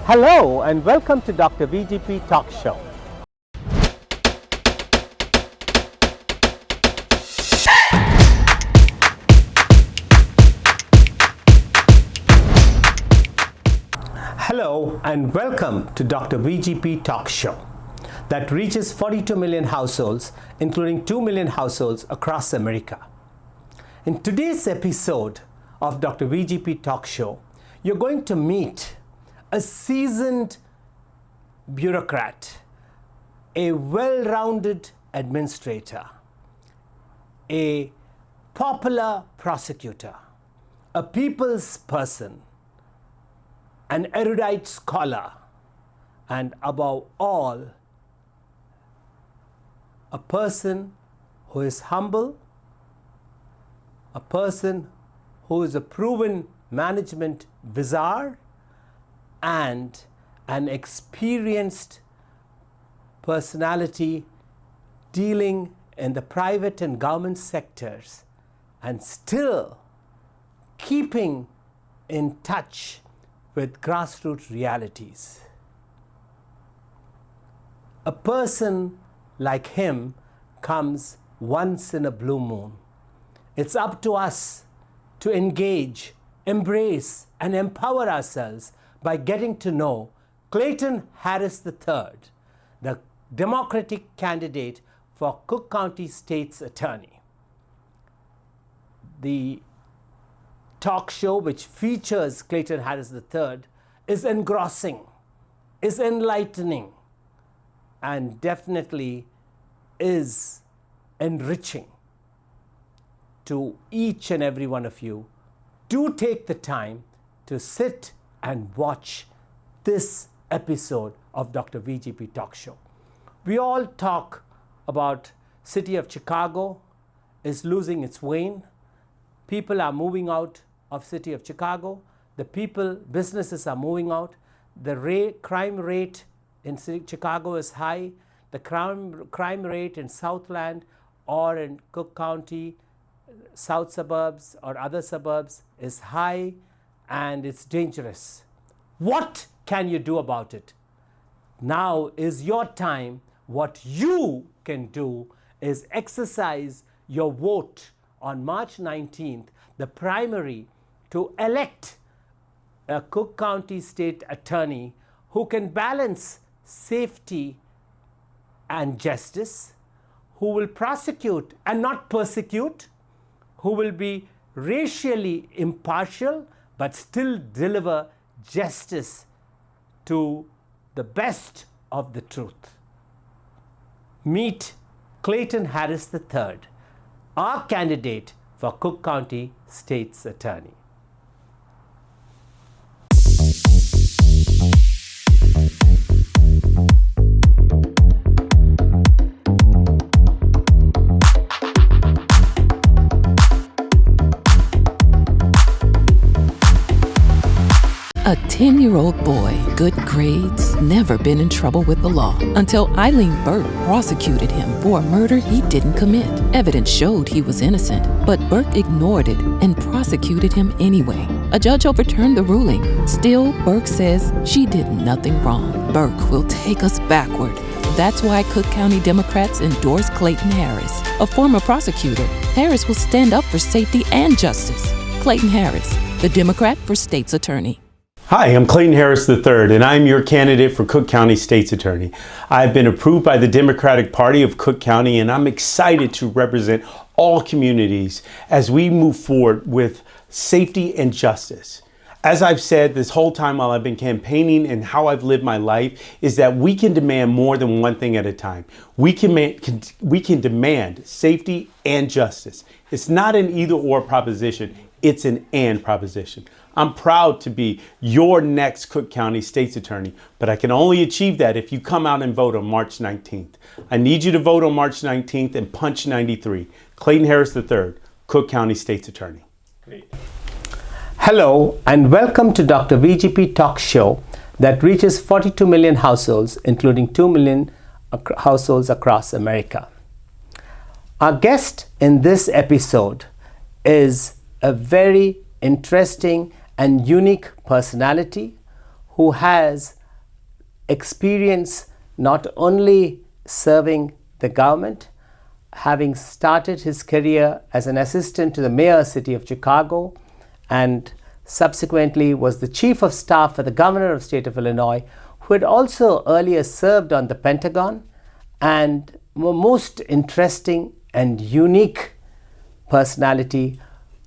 Hello and welcome to Dr. VGP Talk Show. Hello and welcome to Dr. VGP Talk Show that reaches 42 million households, including 2 million households across America. In today's episode of Dr. VGP Talk Show, you're going to meet a seasoned bureaucrat, a well-rounded administrator, a popular prosecutor, a people's person, an erudite scholar, and above all, a person who is humble, a person who is a proven management wizard, and an experienced personality dealing in the private and government sectors and still keeping in touch with grassroots realities. A person like him comes once in a blue moon. It's up to us to engage, embrace, and empower ourselves by getting to know CLAYTON HARRIS III, the Democratic candidate for Cook County State's Attorney. The talk show which features CLAYTON HARRIS III is engrossing, is enlightening, and definitely is enriching to each and every one of you. Do take the time to sit and watch this episode of Dr. VGP Talk Show. We all talk about city of Chicago is losing its wane. People are moving out of city of Chicago. The businesses are moving out. The crime rate in Chicago is high. The crime rate in Southland or in Cook County, south suburbs or other suburbs is high, and it's dangerous. What can you do about it? Now is your time. What you can do is exercise your vote on March 19th, the primary, to elect a Cook County State Attorney who can balance safety and justice, who will prosecute and not persecute, who will be racially impartial but still deliver justice to the best of the truth. Meet CLAYTON HARRIS III, our candidate for Cook County State's Attorney. A 10-year-old boy, good grades, never been in trouble with the law. Until Eileen Burke prosecuted him for a murder he didn't commit. Evidence showed he was innocent, but Burke ignored it and prosecuted him anyway. A judge overturned the ruling. Still, Burke says she did nothing wrong. Burke will take us backward. That's why Cook County Democrats endorse CLAYTON HARRIS, a former prosecutor. Harris will stand up for safety and justice. CLAYTON HARRIS, the Democrat for State's Attorney. Hi, I'm CLAYTON HARRIS III, and I'm your candidate for Cook County State's Attorney. I've been approved by the Democratic Party of Cook County, and I'm excited to represent all communities as we move forward with safety and justice. As I've said this whole time while I've been campaigning and how I've lived my life is that we can demand more than one thing at a time. We can demand safety and justice. It's not an either or proposition, it's an and proposition. I'm proud to be your next Cook County State's Attorney, but I can only achieve that if you come out and vote on March 19th. I need you to vote on March 19th and punch 93. CLAYTON HARRIS III, Cook County State's Attorney. Great. Hello and welcome to Dr. VGP Talk Show that reaches 42 million households, including 2 million households across America. Our guest in this episode is a very interesting and unique personality who has experience not only serving the government, having started his career as an assistant to the mayor of the city of Chicago, and subsequently was the chief of staff for the governor of the state of Illinois, who had also earlier served on the Pentagon, and most interesting and unique personality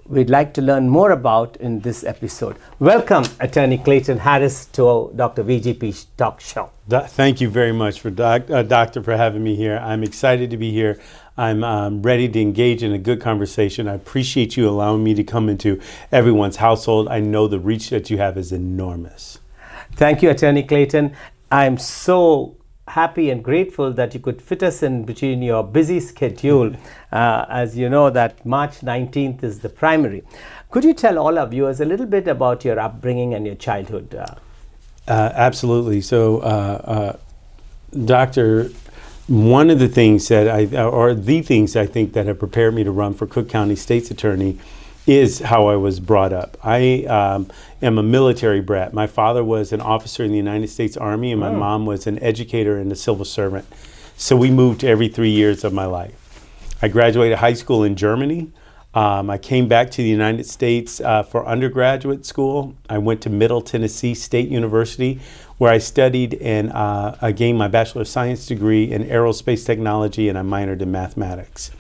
we'd like to learn more about in this episode. Welcome, Attorney CLAYTON HARRIS, to Dr. VGP Talk Show. Thank you very much, Doctor, for having me here. I'm excited to be here. I'm ready to engage in a good conversation. I appreciate you allowing me to come into everyone's household. I know the reach that you have is enormous. Thank you, Attorney CLAYTON. I'm so happy and grateful that you could fit us in between your busy schedule. As you know, that March 19th is the primary. Could you tell all our viewers a little bit about your upbringing and your childhood? Absolutely. So, Doctor, one of the things that the things I think that have prepared me to run for Cook County State's Attorney is how I was brought up. I am a military brat. My father was an officer in the United States Army, and my mom was an educator and a civil servant. So we moved every 3 years of my life. I graduated high school in Germany. I came back to the United States for undergraduate school. I went to Middle Tennessee State University, where I studied and I gained my Bachelor of Science degree in aerospace technology, and I minored in mathematics.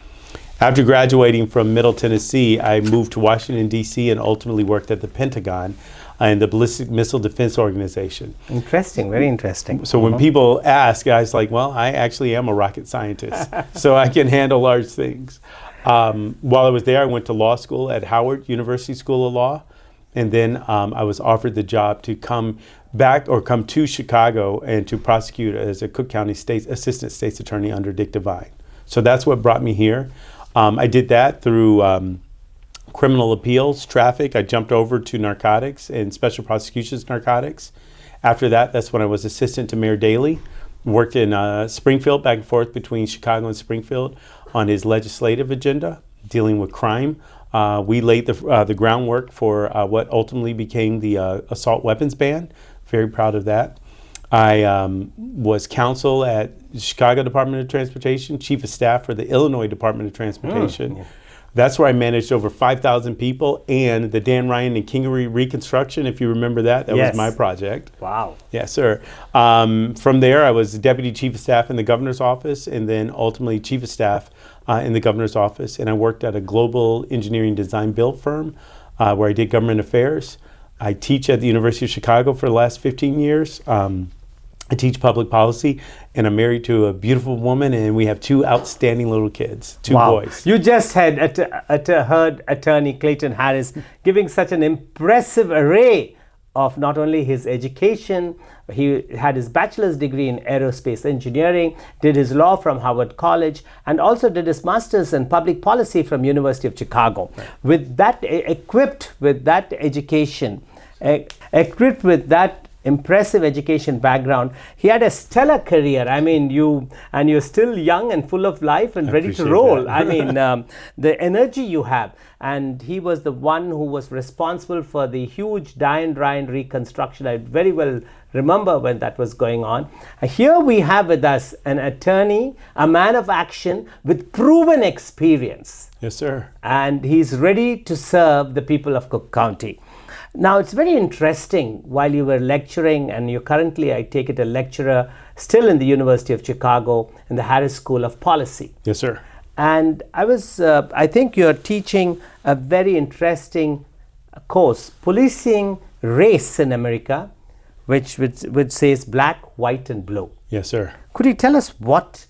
After graduating from Middle Tennessee, I moved to Washington, D.C. and ultimately worked at the Pentagon and the Ballistic Missile Defense Organization. Interesting, very interesting. So when people ask, I was like, well, I actually am a rocket scientist, so I can handle large things. While I was there, I went to law school at Howard University School of Law, and then I was offered the job to come to Chicago and to prosecute as a Cook County Assistant State's Attorney under Dick Devine. So that's what brought me here. I did that through criminal appeals, traffic. I jumped over to narcotics and special prosecutions narcotics. After that, that's when I was assistant to Mayor Daley. Worked in Springfield, back and forth between Chicago and Springfield on his legislative agenda, dealing with crime. We laid the groundwork for what ultimately became the assault weapons ban. Very proud of that. I was counsel at the Chicago Department of Transportation, chief of staff for the Illinois Department of Transportation. That's where I managed over 5,000 people, and the Dan Ryan and Kingery reconstruction, if you remember that was my project. Wow. Yes, sir. From there, I was deputy chief of staff in the governor's office, and then ultimately chief of staff in the governor's office. And I worked at a global engineering design build firm where I did government affairs. I teach at the University of Chicago for the last 15 years. I teach public policy, and I'm married to a beautiful woman, and we have 2 outstanding little kids, 2 boys. You just heard Attorney CLAYTON HARRIS giving such an impressive array of not only his education. He had his bachelor's degree in aerospace engineering, did his law from Howard College, and also did his master's in public policy from University of Chicago. With that, equipped with that education, equipped with that impressive education background, he had a stellar career. I mean, you're still young and full of life and ready to roll. That. I mean, the energy you have. And he was the one who was responsible for the huge Diane Ryan reconstruction. I very well remember when that was going on. Here we have with us an attorney, a man of action with proven experience. Yes, sir. And he's ready to serve the people of Cook County. Now, it's very interesting, while you were lecturing, and you're currently, I take it, a lecturer still in the University of Chicago in the Harris School of Policy. Yes, sir. And I think you're teaching a very interesting course, Policing Race in America, which says black, white, and blue. Yes, sir. Could you tell us what's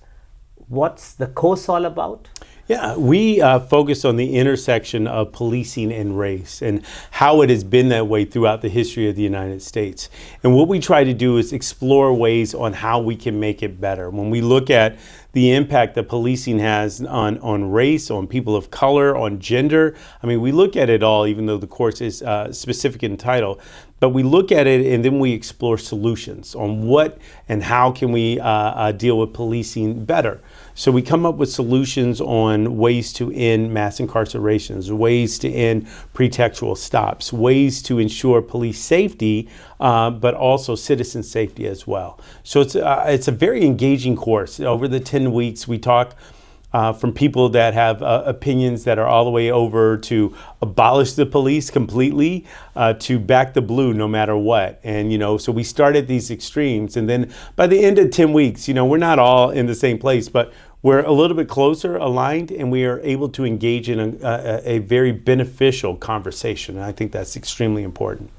the course all about? Yeah, we focus on the intersection of policing and race and how it has been that way throughout the history of the United States. And what we try to do is explore ways on how we can make it better. When we look at the impact that policing has on race, on people of color, on gender, I mean, we look at it all, even though the course is specific in title. But we look at it and then we explore solutions on what and how can we deal with policing better. So we come up with solutions on ways to end mass incarcerations, ways to end pretextual stops, ways to ensure police safety, but also citizen safety as well. So it's a very engaging course. Over the 10 weeks, we talk from people that have opinions that are all the way over to abolish the police completely, to back the blue no matter what. And, so we start at these extremes. And then by the end of 10 weeks, we're not all in the same place, but we're a little bit closer aligned, and we are able to engage in a very beneficial conversation. And I think that's extremely important.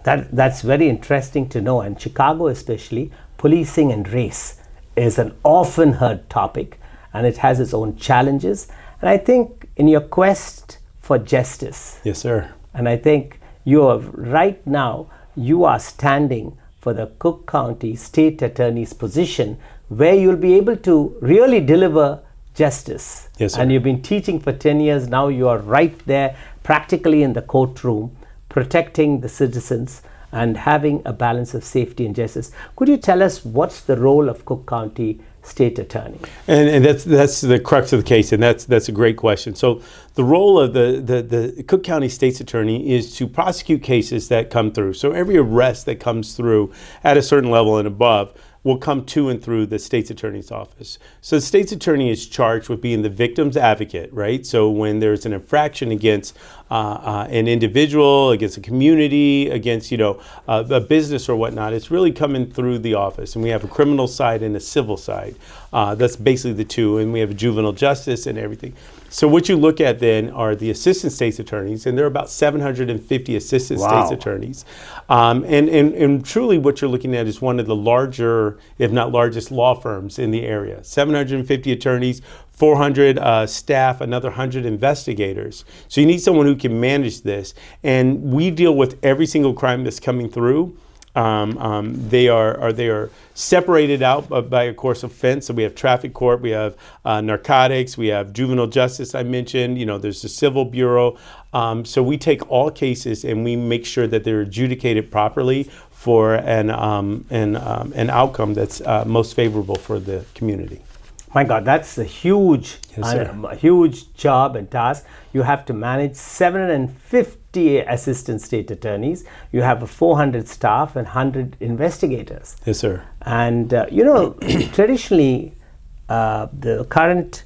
That's very interesting to know. And Chicago especially, policing and race is an often heard topic, and it has its own challenges. And I think in your quest for justice, yes, sir. And I think right now you are standing for the Cook County State Attorney's position, where you'll be able to really deliver justice. Yes, sir. And you've been teaching for 10 years. Now you are right there, practically in the courtroom, protecting the citizens and having a balance of safety and justice. Could you tell us what's the role of Cook County State Attorney? And that's the crux of the case, and that's a great question. So the role of the Cook County State's Attorney is to prosecute cases that come through. So every arrest that comes through at a certain level and above will come to and through the state's attorney's office. So the state's attorney is charged with being the victim's advocate, right? So when there's an infraction against an individual, against a community, against a business or whatnot, it's really coming through the office. And we have a criminal side and a civil side. That's basically the two. And we have a juvenile justice and everything. So what you look at then are the assistant state's attorneys, and there are about 750 assistant state's attorneys. And truly what you're looking at is one of the larger, if not largest, law firms in the area. 750 attorneys, 400 staff, another 100 investigators. So you need someone who can manage this. And we deal with every single crime that's coming through. They are separated out by a course of offense. So we have traffic court, we have narcotics, we have juvenile justice. I mentioned, there's the civil bureau. So we take all cases and we make sure that they're adjudicated properly for an outcome that's most favorable for the community. My God, that's a huge, huge job and task. You have to manage 750 assistant state attorneys. You have 400 staff and 100 investigators. Yes, sir. And traditionally, the current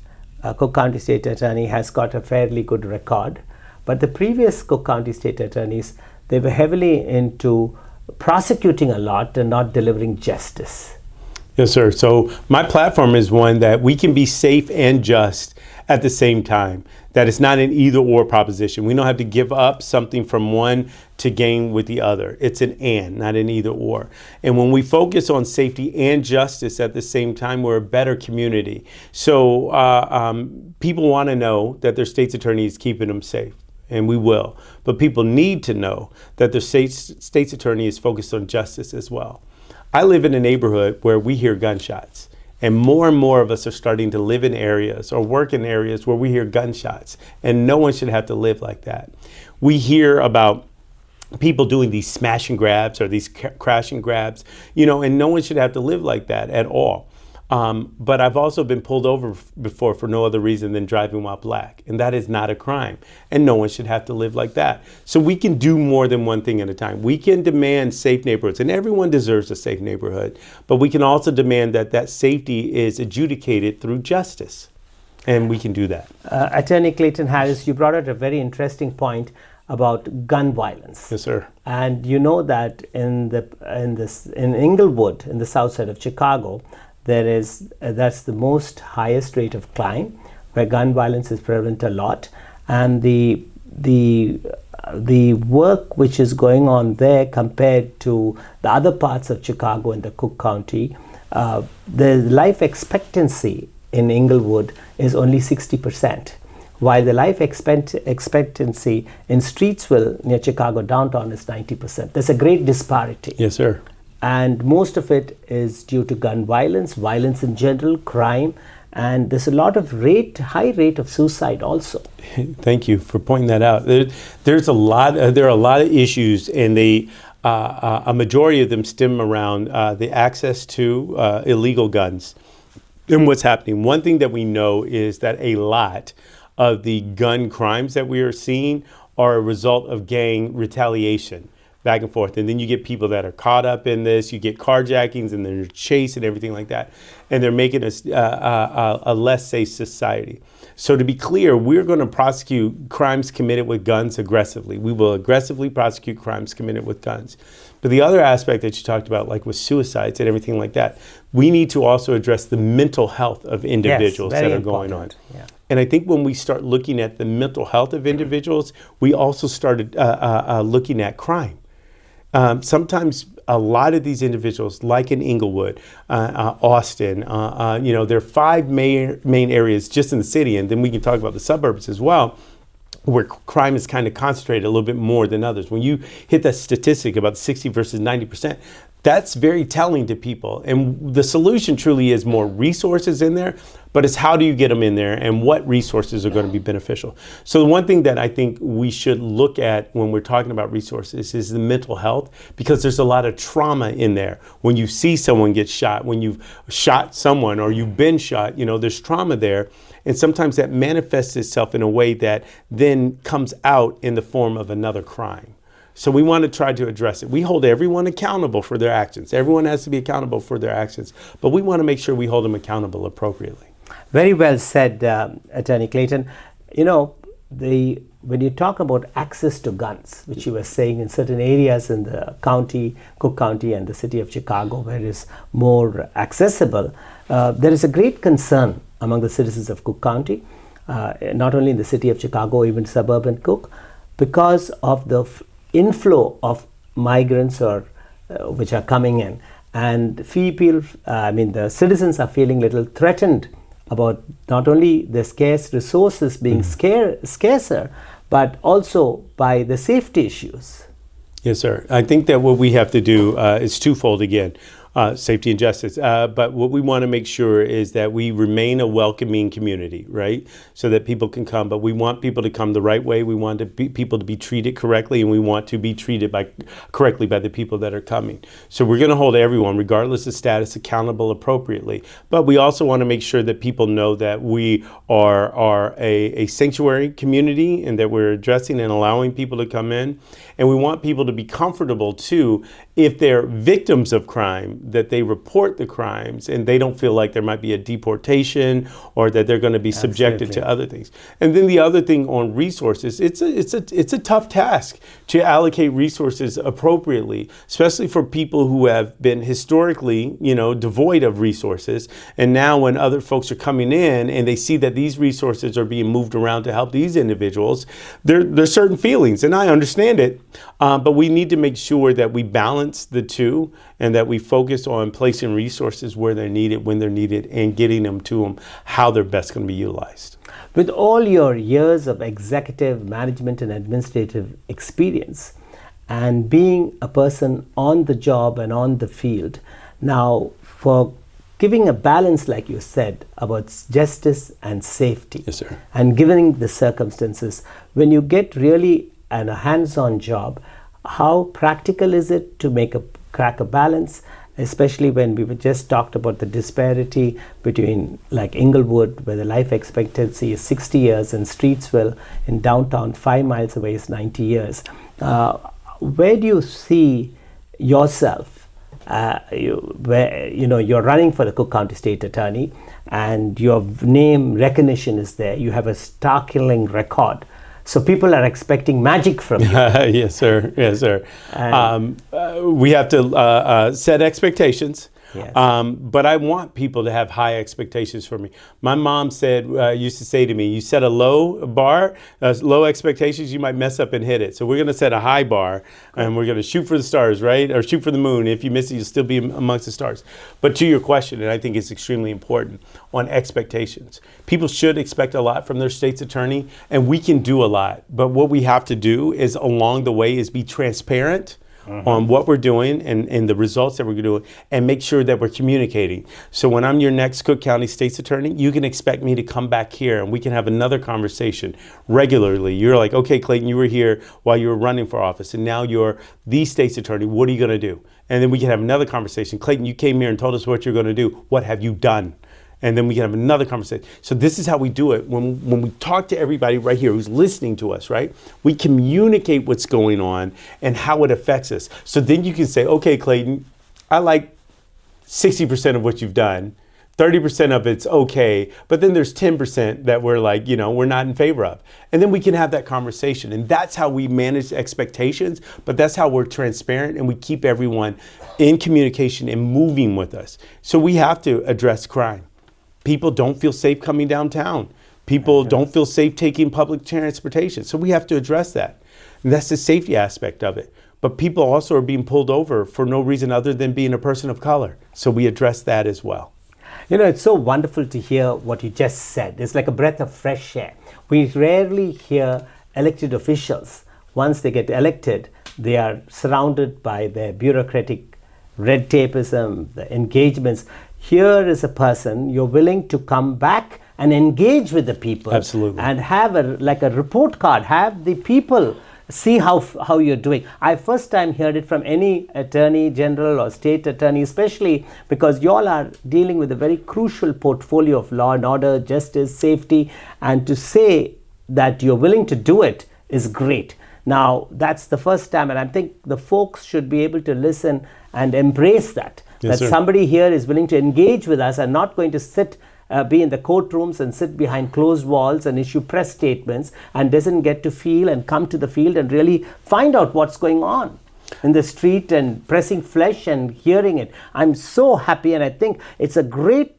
Cook County State Attorney has got a fairly good record. But the previous Cook County State Attorneys, they were heavily into prosecuting a lot and not delivering justice. Yes, sir. So my platform is one that we can be safe and just at the same time. That it's not an either or proposition. We don't have to give up something from one to gain with the other. It's an and, not an either or. And when we focus on safety and justice at the same time, we're a better community. So people want to know that their state's attorney is keeping them safe. And we will. But people need to know that their state's attorney is focused on justice as well. I live in a neighborhood where we hear gunshots, and more of us are starting to live in areas or work in areas where we hear gunshots, and no one should have to live like that. We hear about people doing these smash and grabs or these crash and grabs, and no one should have to live like that at all. But I've also been pulled over before for no other reason than driving while black. And that is not a crime. And no one should have to live like that. So we can do more than one thing at a time. We can demand safe neighborhoods, and everyone deserves a safe neighborhood. But we can also demand that safety is adjudicated through justice. And we can do that. Attorney CLAYTON HARRIS, you brought out a very interesting point about gun violence. Yes, sir. And you know that in Inglewood, in the south side of Chicago, that's the most highest rate of crime, where gun violence is prevalent a lot, and the work which is going on there compared to the other parts of Chicago and the Cook County, the life expectancy in Inglewood is only 60%, while the life expectancy in Streetsville near Chicago downtown is 90%. There's a great disparity. Yes, sir. And most of it is due to gun violence in general, crime, and there's a lot of high rate of suicide also. Thank you for pointing that out. There are a lot of issues, and a majority of them stem around the access to illegal guns. and what's happening. One thing that we know is that a lot of the gun crimes that we are seeing are a result of gang retaliation back and forth. And then you get people that are caught up in this. You get carjackings and then they're chased and everything like that. And they're making us a less safe society. So to be clear, we're going to prosecute crimes committed with guns aggressively. We will aggressively prosecute crimes committed with guns. But the other aspect that you talked about, like with suicides and everything like that, we need to also address the mental health of individuals that are going on. Yeah. And I think when we start looking at the mental health of individuals, we also started looking at crime. Sometimes a lot of these individuals, like in Inglewood, Austin, there are 5 main areas just in the city, and then we can talk about the suburbs as well, where crime is kind of concentrated a little bit more than others. When you hit that statistic about 60 versus 90%, that's very telling to people. And the solution truly is more resources in there, but it's how do you get them in there and what resources are going to be beneficial. So the one thing that I think we should look at when we're talking about resources is the mental health, because there's a lot of trauma in there. When you see someone get shot, when you've shot someone or you've been shot, there's trauma there. And sometimes that manifests itself in a way that then comes out in the form of another crime. So we want to try to address it. We hold everyone accountable for their actions. Everyone has to be accountable for their actions, but we want to make sure we hold them accountable appropriately. Very well said, Attorney Clayton. When you talk about access to guns, which you were saying in certain areas in the county, Cook County and the city of Chicago, where it is more accessible, there is a great concern among the citizens of Cook County, not only in the city of Chicago, even suburban Cook, because of the inflow of migrants which are coming in, and the citizens are feeling a little threatened about not only the scarce resources being scarcer, but also by the safety issues. Yes, sir. I think that what we have to do is twofold again. Safety and justice. But what we want to make sure is that we remain a welcoming community, right? So that people can come, but we want people to come the right way. We want people to be treated correctly, and we want to be treated correctly by the people that are coming. So we're going to hold everyone, regardless of status, accountable appropriately. But we also want to make sure that people know that we are a sanctuary community and that we're addressing and allowing people to come in. And we want people to be comfortable too, if they're victims of crime, that they report the crimes and they don't feel like there might be a deportation or that they're going to be subjected to other things. And then the other thing on resources, it's a tough task to allocate resources appropriately, especially for people who have been historically, devoid of resources. And now when other folks are coming in and they see that these resources are being moved around to help these individuals, there's certain feelings, and I understand it, but we need to make sure that we balance the two and that we focus on placing resources where they're needed, when they're needed, and getting them to them how they're best going to be utilized. With all your years of executive, management, and administrative experience, and being a person on the job and on the field, now for giving a balance, like you said, about justice and safety, yes, sir, and given the circumstances, when you get really a hands-on job, how practical is it to crack a balance, especially when we just talked about the disparity between like Inglewood, where the life expectancy is 60 years, and Streetsville in downtown 5 miles away is 90 years. Where do you see yourself? You're running for the Cook County State Attorney, and your name recognition is there. You have a startling record. So people are expecting magic from you. Yes, sir. Yes, sir. We have to set expectations. Yes. But I want people to have high expectations for me. My mom used to say to me, you set a low bar, low expectations, you might mess up and hit it. So we're going to set a high bar, and we're going to shoot for the stars, right? Or shoot for the moon. If you miss it, you'll still be amongst the stars. But to your question, and I think it's extremely important, on expectations. People should expect a lot from their state's attorney, and we can do a lot. But what we have to do is along the way is be transparent on what we're doing and the results that we're doing, and make sure that we're communicating. So when I'm your next Cook County State's Attorney, you can expect me to come back here and we can have another conversation regularly. You're like, okay, Clayton, you were here while you were running for office, and now you're the State's Attorney. What are you going to do? And then we can have another conversation. Clayton, you came here and told us what you're going to do. What have you done? And then we can have another conversation. So this is how we do it. When we talk to everybody right here who's listening to us, right? We communicate what's going on and how it affects us. So then you can say, okay, Clayton, I like 60% of what you've done. 30% of it's okay, but then there's 10% that we're like, we're not in favor of. And then we can have that conversation. And that's how we manage expectations, but that's how we're transparent and we keep everyone in communication and moving with us. So we have to address crime. People don't feel safe coming downtown. People don't feel safe taking public transportation. So we have to address that. And that's the safety aspect of it. But people also are being pulled over for no reason other than being a person of color. So we address that as well. It's so wonderful to hear what you just said. It's like a breath of fresh air. We rarely hear elected officials. Once they get elected, they are surrounded by their bureaucratic red tapeism, the engagements. Here is a person, you're willing to come back and engage with the people. Absolutely. And have a report card, have the people see how you're doing. I first time heard it from any attorney general or state attorney, especially because you all are dealing with a very crucial portfolio of law and order, justice, safety, and to say that you're willing to do it is great. Now, that's the first time, and I think the folks should be able to listen and embrace that. Yes, that sir. Somebody here is willing to engage with us and not going to be in the courtrooms and sit behind closed walls and issue press statements and doesn't get to feel and come to the field and really find out what's going on in the street and pressing flesh and hearing it. I'm so happy, and I think it's a great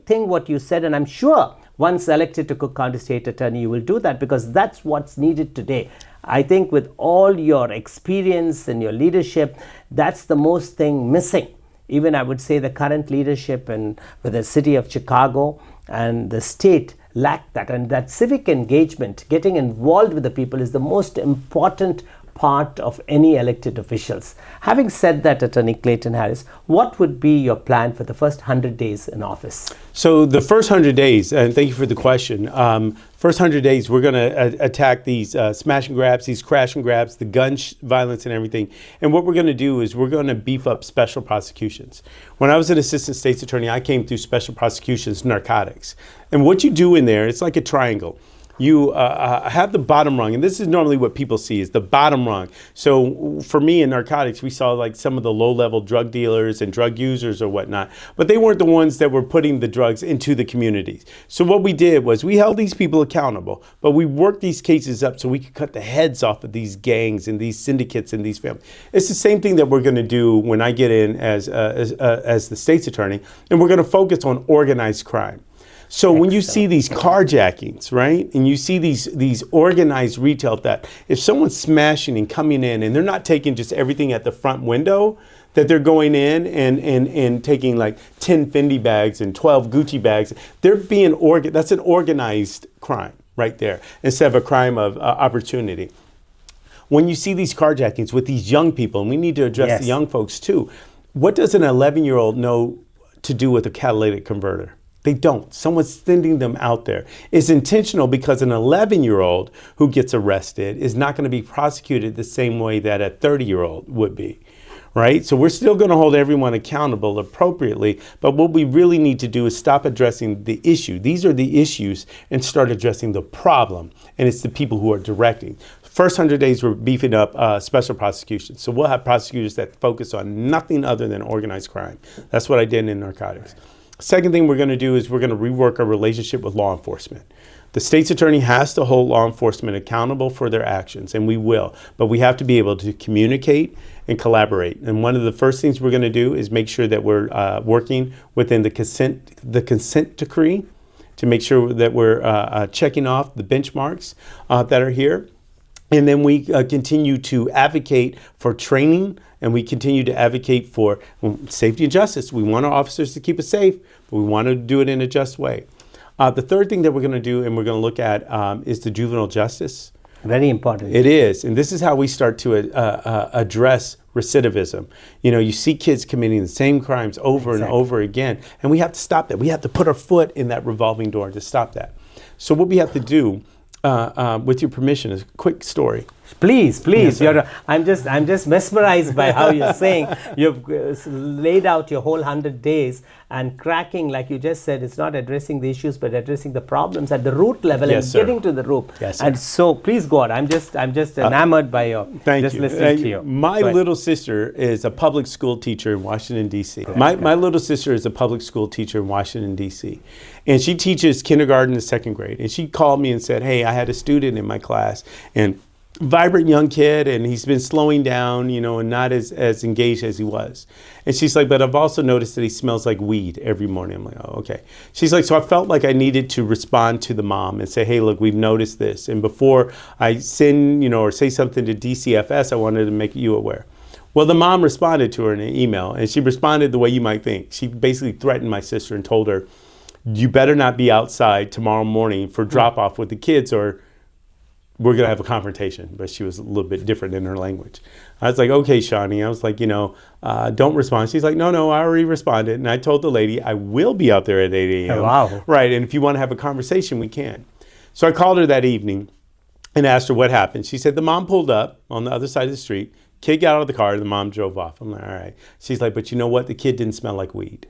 thing what you said, and I'm sure once elected to Cook County State Attorney, you will do that because that's what's needed today. I think with all your experience and your leadership, that's the most thing missing. Even I would say the current leadership and with the city of Chicago and the state lack that. And that civic engagement, getting involved with the people, is the most important part of any elected officials. Having said that, Attorney Clayton Harris, what would be your plan for the first 100 days in office? So the first 100 days, and thank you for the question, first 100 days, we're going to attack these smash and grabs, these crash and grabs, the gun violence and everything. And what we're going to do is we're going to beef up special prosecutions. When I was an assistant state's attorney, I came through special prosecutions, narcotics. And what you do in there, it's like a triangle. You have the bottom rung, and this is normally what people see is the bottom rung. So for me in narcotics, we saw like some of the low-level drug dealers and drug users or whatnot, but they weren't the ones that were putting the drugs into the communities. So what we did was we held these people accountable, but we worked these cases up so we could cut the heads off of these gangs and these syndicates and these families. It's the same thing that we're going to do when I get in as the state's attorney, and we're going to focus on organized crime. So when you see these carjackings, right, and you see these organized retail theft, if someone's smashing and coming in and they're not taking just everything at the front window, that they're going in and taking like 10 Fendi bags and 12 Gucci bags, they're being that's an organized crime right there instead of a crime of opportunity. When you see these carjackings with these young people, and we need to address the young folks too, what does an 11-year-old know to do with a catalytic converter? They don't. Someone's sending them out there. It's intentional because an 11-year-old who gets arrested is not going to be prosecuted the same way that a 30-year-old would be, right? So we're still going to hold everyone accountable appropriately, but what we really need to do is stop addressing the issue. These are the issues and start addressing the problem, and it's the people who are directing. First 100 days, we're beefing up special prosecutions. So we'll have prosecutors that focus on nothing other than organized crime. That's what I did in narcotics. Second thing we're going to do is we're going to rework our relationship with law enforcement. The state's attorney has to hold law enforcement accountable for their actions, and we will, but we have to be able to communicate and collaborate. And one of the first things we're going to do is make sure that we're working within the consent decree to make sure that we're checking off the benchmarks that are here. And then we continue to advocate for training, and we continue to advocate for safety and justice. We want our officers to keep us safe, but we want to do it in a just way. The third thing that we're going to do and we're going to look at is the juvenile justice. Very important. It is. And this is how we start to address recidivism. You know, you see kids committing the same crimes over and over again, and we have to stop that. We have to put our foot in that revolving door to stop that. So what we have to do, with your permission, is a quick story. Please, Yes, I'm just mesmerized by how you're saying. You've laid out your whole 100 days and cracking, like you just said, it's not addressing the issues, but addressing the problems at the root level and getting to the root. Yes, sir. And so, please go on. I'm just enamored by your listening to you. My little sister is a public school teacher in Washington, D.C. My little sister is a public school teacher in Washington, D.C. And she teaches kindergarten to second grade. And she called me and said, hey, I had a student in my class, and vibrant young kid, and he's been slowing down, and not as engaged as he was. And she's like, but I've also noticed that he smells like weed every morning. I'm like, oh, okay. She's like, so I felt like I needed to respond to the mom and say, hey, look, we've noticed this. And before I send, or say something to DCFS, I wanted to make you aware. Well, the mom responded to her in an email, and she responded the way you might think. She basically threatened my sister and told her, you better not be outside tomorrow morning for drop off with the kids, or we're going to have a confrontation. But she was a little bit different in her language. I was like, okay, Shawnee. I was like, don't respond. She's like, no, I already responded. And I told the lady, I will be out there at 8 a.m. Oh, wow. Right. And if you want to have a conversation, we can. So I called her that evening and asked her what happened. She said the mom pulled up on the other side of the street. Kid got out of the car and the mom drove off. I'm like, all right. She's like, but you know what? The kid didn't smell like weed.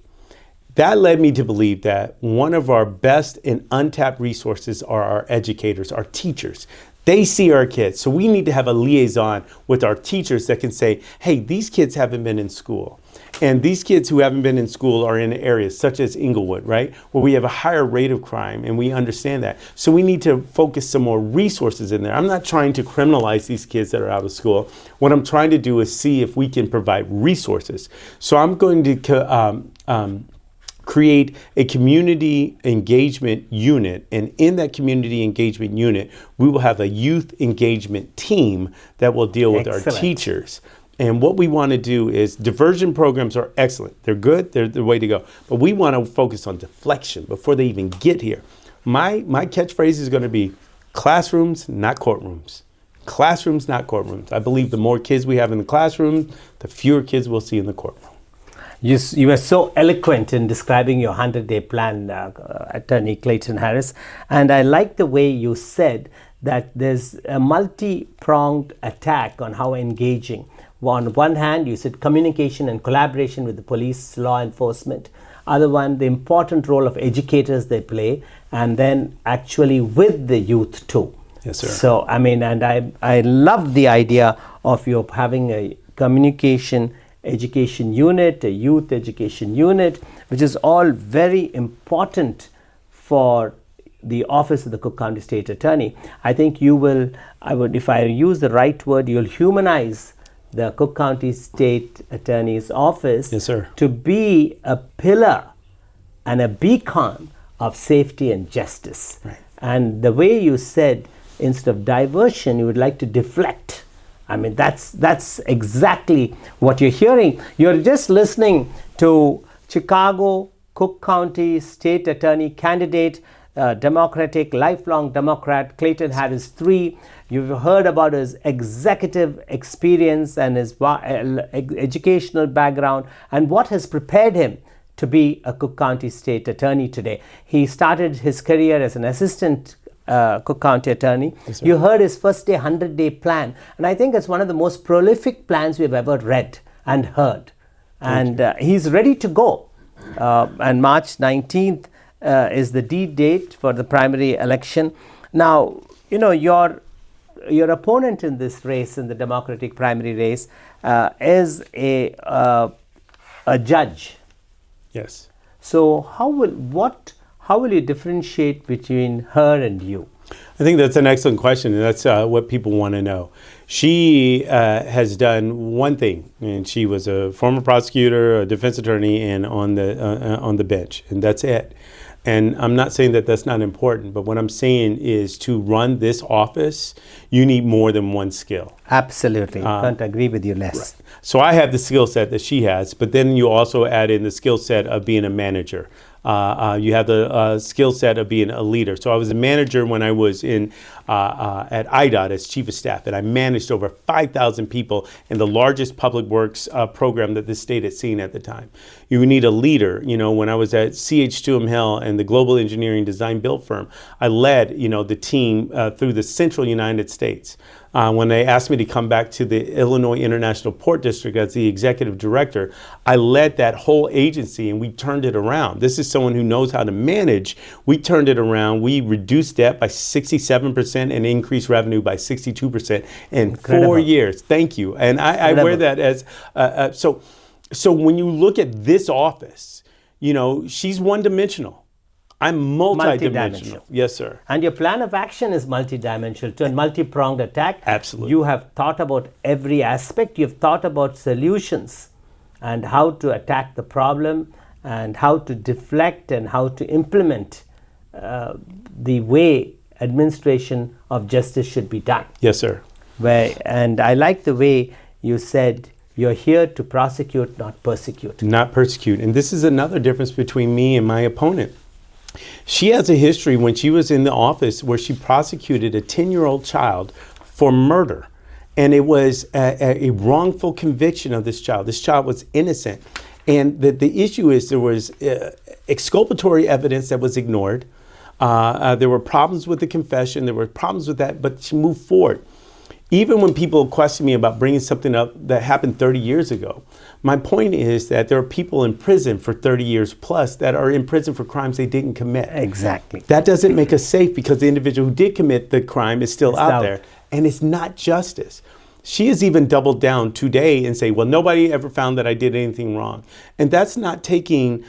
That led me to believe that one of our best and untapped resources are our educators, our teachers. They see our kids. So we need to have a liaison with our teachers that can say, hey, these kids haven't been in school. And these kids who haven't been in school are in areas such as Inglewood, right, where we have a higher rate of crime, and we understand that. So we need to focus some more resources in there. I'm not trying to criminalize these kids that are out of school. What I'm trying to do is see if we can provide resources. So I'm going to create a community engagement unit, and in that community engagement unit, we will have a youth engagement team that will deal with our teachers. And what we want to do is, diversion programs are excellent. They're good. They're the way to go. But we want to focus on deflection before they even get here. My catchphrase is going to be classrooms, not courtrooms. Classrooms, not courtrooms. I believe the more kids we have in the classroom, the fewer kids we'll see in the courtroom. You were so eloquent in describing your 100-day plan, Attorney Clayton Harris. And I like the way you said that there's a multi-pronged attack on how engaging. On one hand, you said communication and collaboration with the police, law enforcement. Other one, the important role of educators they play, and then actually with the youth too. Yes, sir. So, and I love the idea of you having a communication education unit, a youth education unit, which is all very important for the office of the Cook County State Attorney. I think if I use the right word, you'll humanize the Cook County State Attorney's office. Yes, sir. To be a pillar and a beacon of safety and justice. Right. And the way you said, instead of diversion, you would like to deflect. That's exactly what you're hearing. You're just listening to Chicago Cook County State Attorney candidate, Democratic, lifelong Democrat, Clayton Harris III. You've heard about his executive experience and his educational background and what has prepared him to be a Cook County State Attorney today. He started his career as an assistant Cook County Attorney. Yes, you heard his first day 100-day plan, and I think it's one of the most prolific plans we've ever read and heard. And he's ready to go. And March 19th is the date for the primary election. Now, your opponent in this race, in the Democratic primary race, is a judge. Yes. So how will you differentiate between her and you? I think that's an excellent question, and that's what people want to know. She has done one thing, and she was a former prosecutor, a defense attorney, and on the bench, and that's it. And I'm not saying that that's not important, but what I'm saying is to run this office, you need more than one skill. Absolutely. Can't agree with you less. Right. So I have the skill set that she has, but then you also add in the skill set of being a manager. You have the skill set of being a leader. So I was a manager when I was at IDOT as chief of staff, and I managed over 5,000 people in the largest public works program that the state had seen at the time. You need a leader. When I was at CH2M Hill and the global engineering design build firm, I led, the team through the central United States. When they asked me to come back to the Illinois International Port District as the executive director, I led that whole agency and we turned it around. This is someone who knows how to manage. We turned it around. We reduced debt by 67% and increased revenue by 62% in 4 years. Thank you. And I wear that as, so when you look at this office, you know, she's one-dimensional. I'm multidimensional. Yes, sir. And your plan of action is multidimensional, to a multi-pronged attack. Absolutely. You have thought about every aspect. You've thought about solutions and how to attack the problem and how to deflect and how to implement the way administration of justice should be done. Yes, sir. And I like the way you said you're here to prosecute, not persecute. Not persecute. And this is another difference between me and my opponent. She has a history when she was in the office where she prosecuted a 10-year-old child for murder. And it was a wrongful conviction of this child. This child was innocent. And the issue is there was exculpatory evidence that was ignored. There were problems with the confession. There were problems with that, but she moved forward. Even when people question me about bringing something up that happened 30 years ago, my point is that there are people in prison for 30 years plus that are in prison for crimes they didn't commit. Exactly. That doesn't make us safe because the individual who did commit the crime is still out there. And it's not justice. She has even doubled down today and say, well, nobody ever found that I did anything wrong. And that's not taking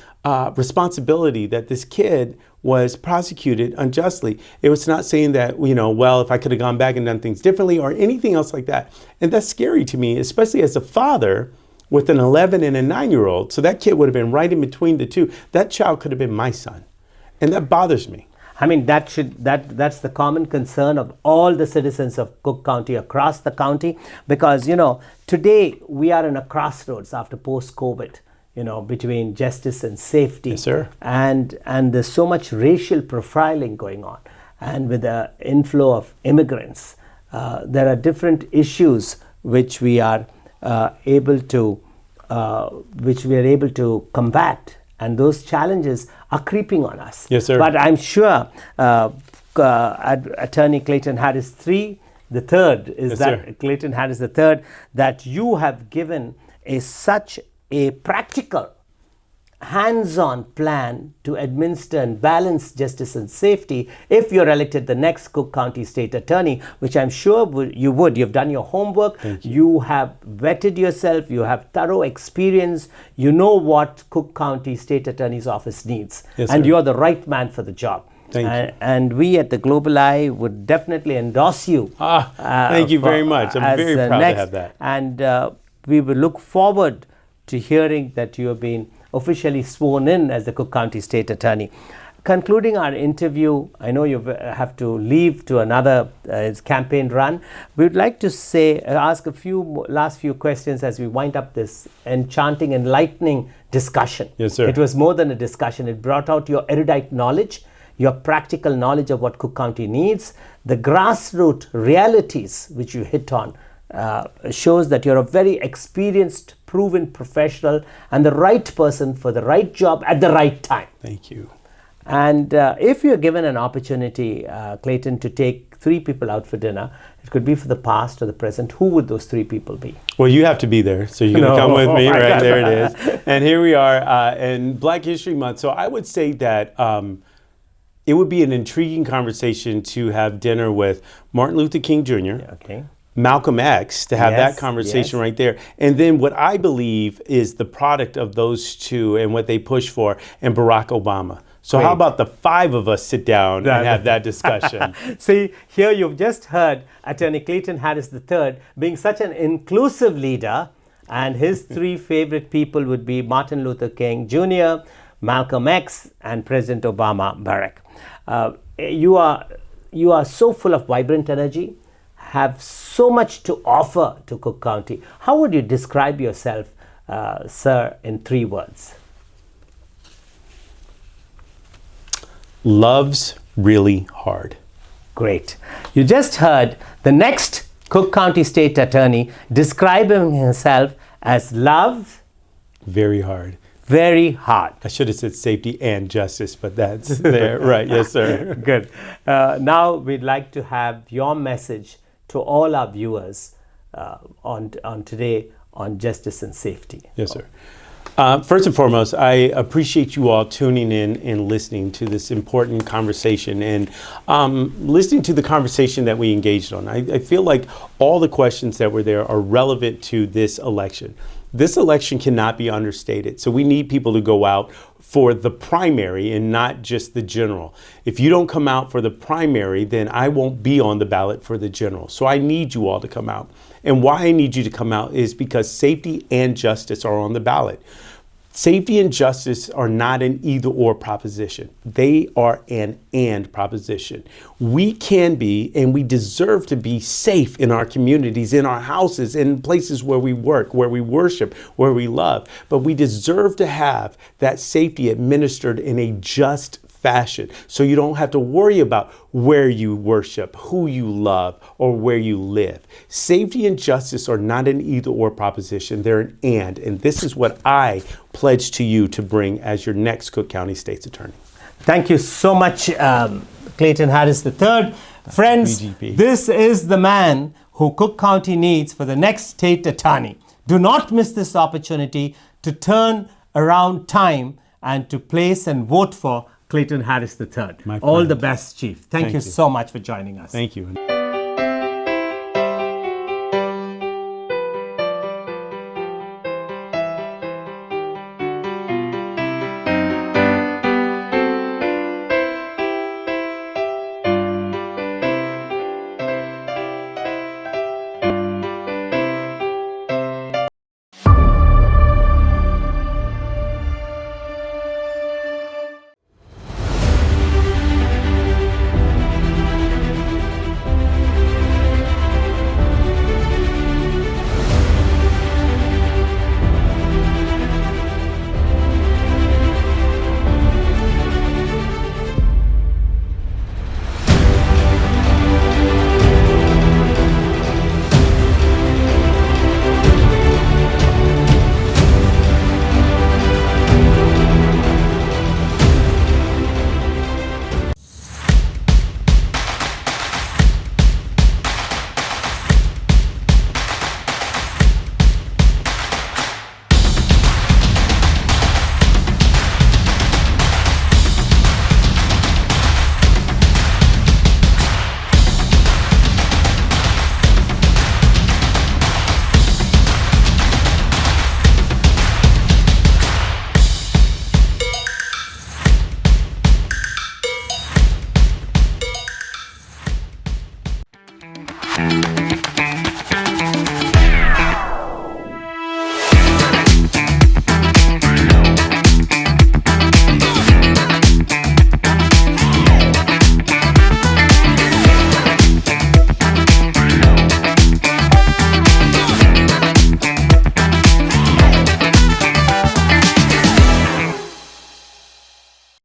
responsibility that this kid was prosecuted unjustly. It was not saying that, you know, well, if I could have gone back and done things differently or anything else like that. And that's scary to me, especially as a father with an 11 and a 9-year-old. So that kid would have been right in between the two. That child could have been my son. And that bothers me. I mean, that's the common concern of all the citizens of Cook County across the county, because, you know, today we are in a crossroads after post-COVID, you know, between justice and safety. Yes, sir. And there's so much racial profiling going on. And with the inflow of immigrants, there are different issues which we are able to combat. And those challenges are creeping on us. Yes, sir. But I'm sure Attorney Clayton Harris III, the third, is yes, that sir. Clayton Harris the third, that you have given such a practical, hands-on plan to administer and balance justice and safety if you're elected the next Cook County State Attorney, which I'm sure you would. You've done your homework. You have vetted yourself. You have thorough experience. You know what Cook County State Attorney's Office needs. Yes, and sir. you're the right man for the job. Thank you. And we at the Global Eye would definitely endorse you. Thank you very much. I'm very proud to have that. And we will look forward to hearing that you have been officially sworn in as the Cook County State Attorney. Concluding our interview, I know you have to leave to another campaign run. We would like to ask a last few questions as we wind up this enchanting, enlightening discussion. Yes, sir. It was more than a discussion. It brought out your erudite knowledge, your practical knowledge of what Cook County needs, the grassroots realities which you hit on. Shows that you're a very experienced, proven professional and the right person for the right job at the right time. Thank you. And if you're given an opportunity, Clayton, to take 3 people out for dinner, it could be for the past or the present, who would those 3 people be? Well, you have to be there, so you're going to come with me, right? There it is. And here we are in Black History Month. So I would say that it would be an intriguing conversation to have dinner with Martin Luther King Jr., Okay. Malcolm X, to have that conversation right there. And then what I believe is the product of those two and what they push for, and Barack Obama. So how about the 5 of us sit down and have that discussion? See, here you've just heard Attorney Clayton Harris III being such an inclusive leader, and his 3 favorite people would be Martin Luther King Jr., Malcolm X, and President Obama Barack. You are so full of vibrant energy, have so much to offer to Cook County. How would you describe yourself, sir, in 3 words? Loves really hard. Great. You just heard the next Cook County State Attorney describing himself as love very hard. Very hard. I should have said safety and justice, but that's there. Right. Yes, sir. Good. Now we'd like to have your message to all our viewers on today on justice and safety. Yes, sir. First and foremost, I appreciate you all tuning in and listening to this important conversation and listening to the conversation that we engaged on. I feel like all the questions that were there are relevant to this election. This election cannot be understated. So we need people to go out for the primary and not just the general. If you don't come out for the primary, then I won't be on the ballot for the general. So I need you all to come out. And why I need you to come out is because safety and justice are on the ballot. Safety and justice are not an either or proposition. They are an and proposition. We can be and we deserve to be safe in our communities, in our houses, in places where we work, where we worship, where we love. But we deserve to have that safety administered in a just fashion. So you don't have to worry about where you worship, who you love, or where you live. Safety and justice are not an either or proposition, they're an and this is what I pledge to you to bring as your next Cook County State's Attorney. Thank you so much, Clayton Harris III. Friends, VGP. This is the man who Cook County needs for the next state attorney. Do not miss this opportunity to turn around time and to place and vote for Clayton Harris III. All the best, Chief. Thank you so much for joining us. Thank you.